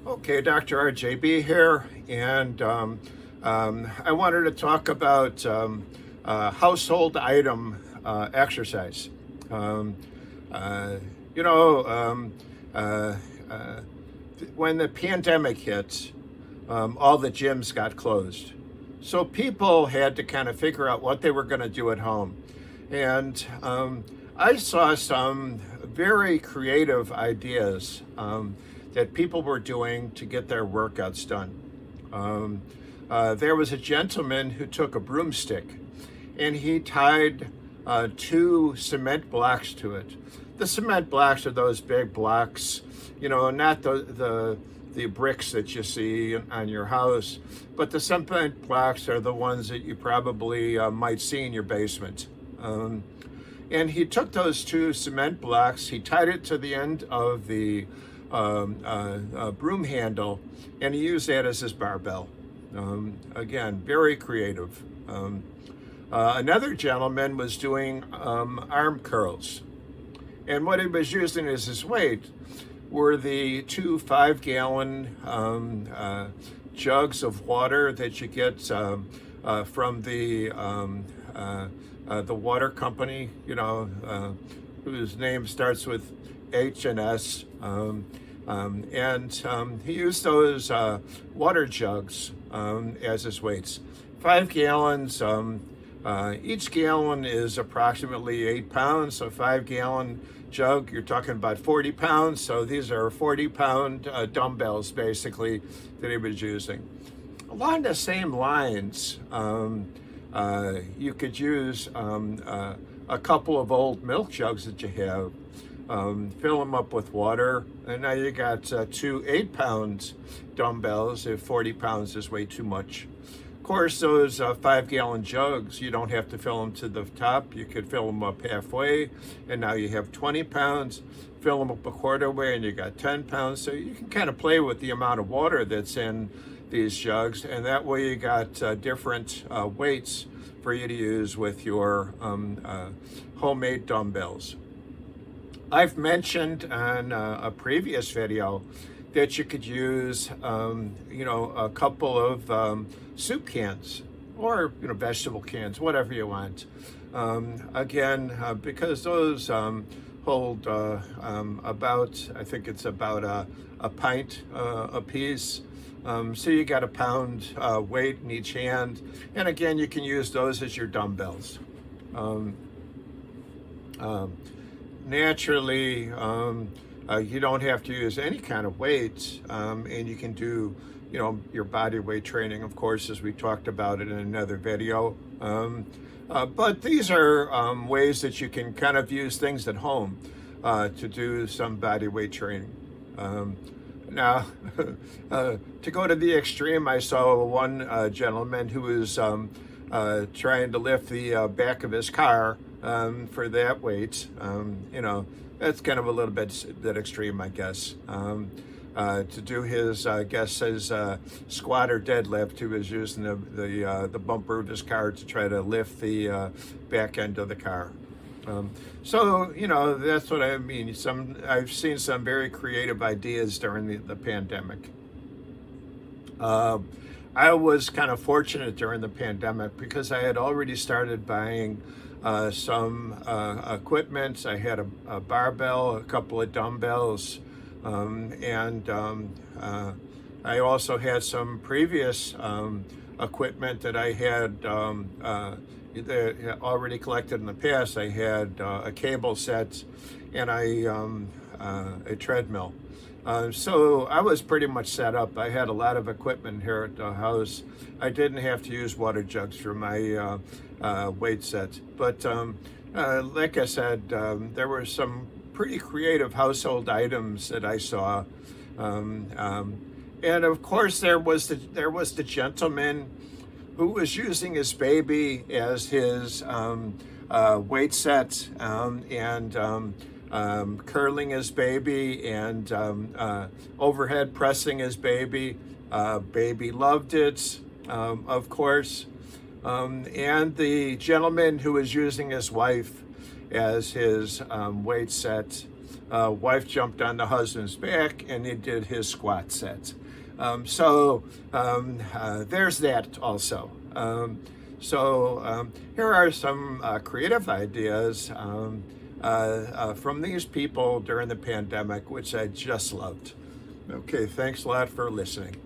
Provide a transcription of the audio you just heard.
Okay, doctorarjaybe here, and I wanted to talk about household item exercise. Um, uh, you know, um, uh, uh, when the pandemic hit, all the gyms got closed. So people had to kind of figure out what they were going to do at home. And I saw some very creative ideas that people were doing to get their workouts done. There was a gentleman who took a broomstick and he tied two cement blocks to it. The cement blocks are those big blocks, not the bricks that you see on your house, but the cement blocks are the ones that you probably might see in your basement. And he took those two cement blocks, he tied it to the end of the broom handle, and he used that as his barbell. Again, very creative. Another gentleman was doing arm curls, and what he was using as his weight were the two 5-gallon jugs of water that you get from the water company, whose name starts with H and S. And he used those water jugs as his weights. 5 gallons, each gallon is approximately 8 pounds, so 5-gallon jug, you're talking about 40 pounds. So these are 40-pound dumbbells, basically, that he was using. Along the same lines, you could use a couple of old milk jugs that you have, fill them up with water, and now you got two 8-pound dumbbells if 40 pounds is way too much. Of course, those 5-gallon jugs, you don't have to fill them to the top. You could fill them up halfway, and now you have 20 pounds. Fill them up a quarter way, and you got 10 pounds. So you can kind of play with the amount of water that's in these jugs, and that way you got different weights for you to use with your homemade dumbbells. I've mentioned on a previous video that you could use, a couple of soup cans or, vegetable cans, whatever you want. Because those hold about, I think it's about a pint a piece. So you got a pound weight in each hand. And again, you can use those as your dumbbells. Naturally, you don't have to use any kind of weights, and you can do, your body weight training, of course, as we talked about it in another video. But these are ways that you can kind of use things at home to do some body weight training. Now, to go to the extreme, I saw one gentleman who was trying to lift the back of his car for that weight. That's kind of a little bit extreme, I guess. To do his, his squat or deadlift, he was using the bumper of his car to try to lift the back end of the car. So that's what I mean. I've seen some very creative ideas during the pandemic. I was kind of fortunate during the pandemic because I had already started buying some equipment. I had a barbell, a couple of dumbbells, and I also had some previous equipment that I had already collected in the past. I had a cable set and a treadmill. So I was pretty much set up. I had a lot of equipment here at the house. I didn't have to use water jugs for my weight set. But like I said, there were some pretty creative household items that I saw. And of course, there was the gentleman who was using his baby as his weight set, and curling his baby and overhead pressing his baby. Baby loved it, of course. And the gentleman who was using his wife as his weight set, wife jumped on the husband's back and he did his squat sets. There's that also. Here are some creative ideas from these people during the pandemic, which I just loved. Okay, thanks a lot for listening.